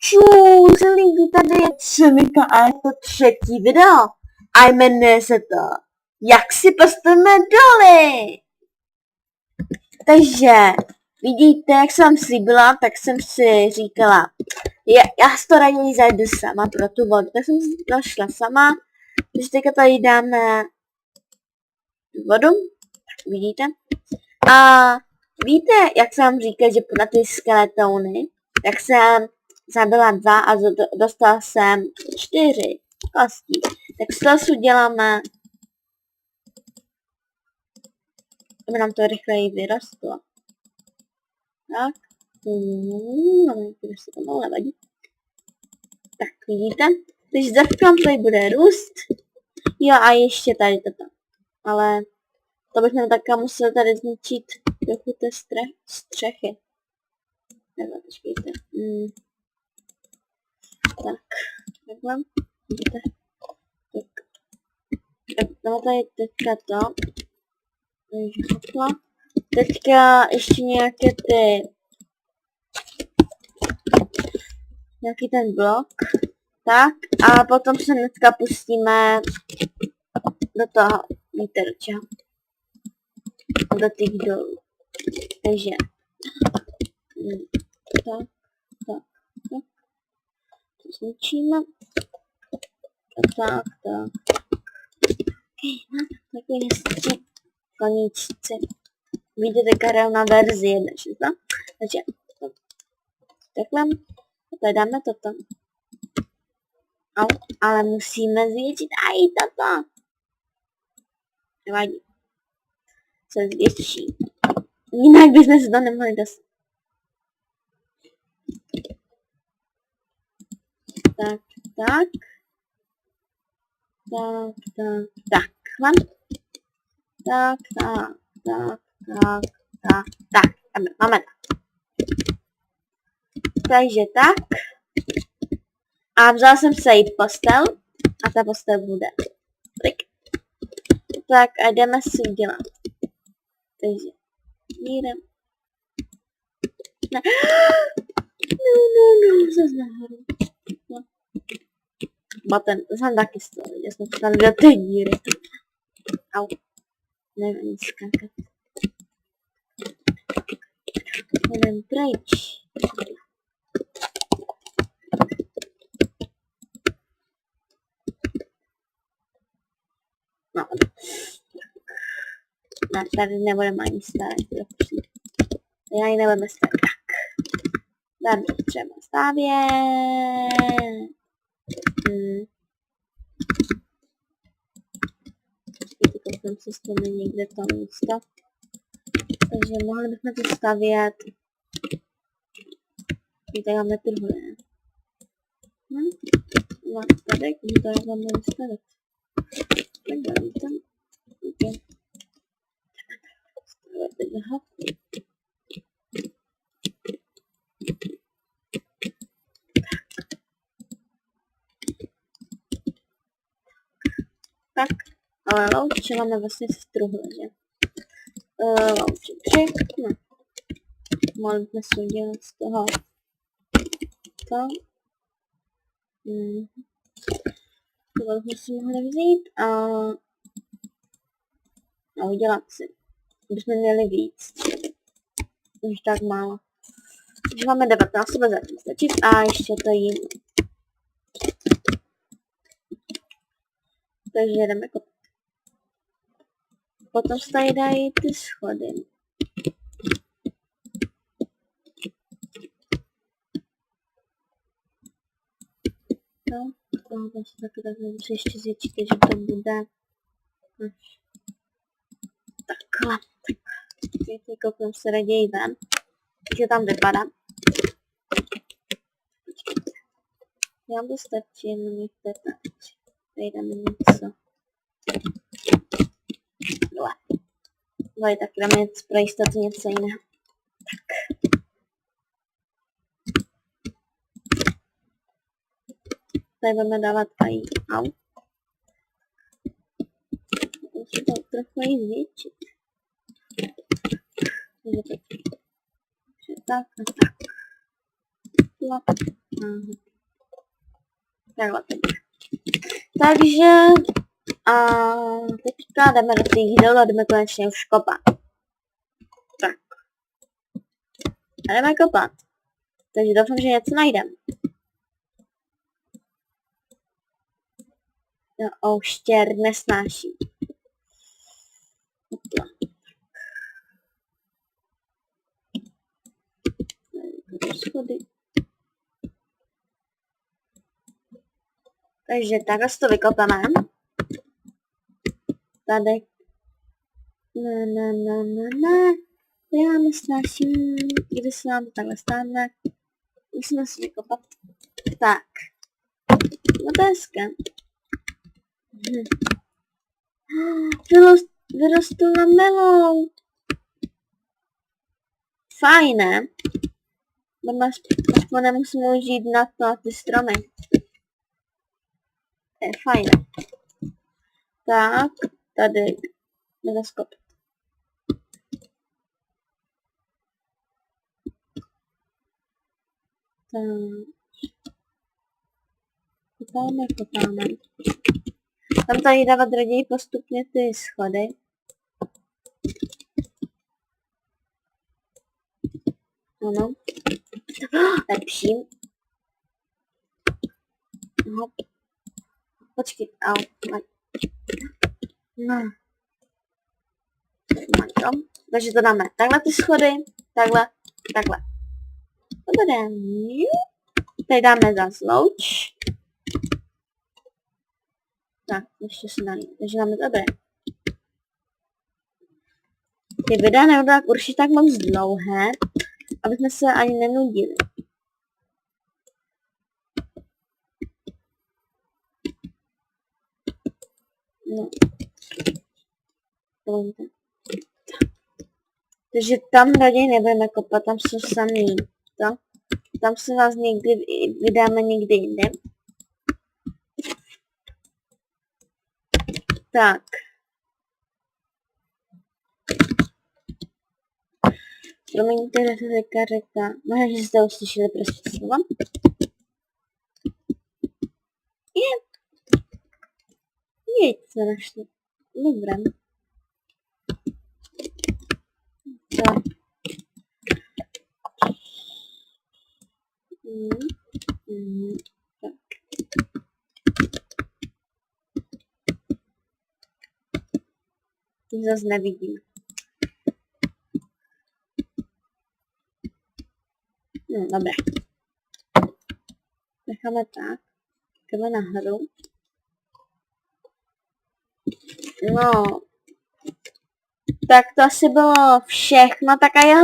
Čus, lidi, tady je Cemika a je to třetí video. A jmenuje se to Jak si postavíme doly. Takže, vidíte, jak jsem slíbila, tak jsem si říkala, já si to raději zajdu sama pro tu vodu. Tak jsem si došla sama, takže teďka tady dáme vodu, tak vidíte. A víte, jak jsem říkal, že na ty skeletony, tak jsem zabila 2 a dostala jsem 4 kosti. Tak z toho si uděláme, aby nám to rychleji vyrostlo. Tak. Se to mohlo nevadí. Tak, vidíte? Takže za chvíli tady bude růst. Jo, a ještě tady toto. Ale to bychom taká museli tady zničit trochu té střechy. Nebo počkejte. Tak, takhle. Vidíte? Tak, no tady teďka to. Takže hopla. Teďka ještě nějaké ty... Nějaký ten blok. Tak, a potom se hnedka pustíme do toho, víte do čeho. Do těch dolů. Takže. Tak. To zničíme. Tak. Takový hezčí koníčci. Vidíte karaona verzi 1.6. Takže takhle. Tady dáme toto. Ale musíme zvětšit i toto. Nevadí. Se zvětší. Jinak bychom se to nemohli dostat. Tak. Máme tak. Takže tak. A vzal jsem se i postel. A ta postel bude. Tak a jdeme si udělat. Takže. Mírem. No, zase nahoru. Button, to jsem taky z toho, že jsme tam do té díry. Au. Nevím, nic skákat. Jdem pryč. No. Ne, tady nebudeme ani stavět, prosím. Já ji nebudeme stavět. Tak. Dáme třeba stavět. Teď jsem si vzpomněl někde to místo. Takže mohli bychom to stavět. Tady máme tuhle. No, tady, to jak mám stavět. Tak dáme tam. Okay. Aha. Tak, ale louče máme vlastně struhle, že? Louče 3, no. Mohli bychom si udělat z toho to. To bychom si mohli vzít a udělat si. Bychom měli víc. Už tak málo. Takže máme 19, to bude zatím stačit a ještě to jím. Takže jdeme kopat. Potom se tady dají ty schody. No, tohle se taky takhle musí ještě zvětšit, že to bude takhle. Teď kouknem se raději ven. Jak tam vypadá. Já to stačí, jenom někde tak. Tady dáme něco. Dole taky dáme pro jistotu něco jiného. Tak. Tady budeme dávat i au. Musím to trochu i zvětšit. Takže tak a tak. Takhle teď. Takže a teďka jdeme do těch dolů a jdeme konečně už kopat. Tak. A jdeme kopat. Takže doufám, že něco najdeme. No, štěr nesnáším. Schody. Takže takhle to vykopeme. Tady. Ne. Já nesnáším, když se nám to takhle stane. Musíme si vykopat. Tak. No to je hezké. Vyrostla melou. Fajné. Aspoň nemusíme žít na ty stromy. To je fajné. Tak, tady. Nezaskop. Kopáme. Tam tady dávat raději postupně ty schody. Ano. Lepší. Hop. Počkej, No. Takže to dáme takhle ty schody, takhle. Dobré. Tady dáme zase louč. Tak, ještě se nalít. Takže máme dobré. Ty videa nebudou určitě tak moc dlouhé, aby jsme se ani nenudili. No. Takže tam raději nebudeme kopat, tam jsou samý. Tam se vás někdy vydáme někdy jinde. Tak. Promiňte, že se řeka. Možná, že jste uslyšeli prostě slova. Nic jsme našli. Dobré. Tak. Tak. Zase nevidím. No, dobré. Necháme tak. Jdeme nahoru. No. Tak to asi bylo všechno, tak a já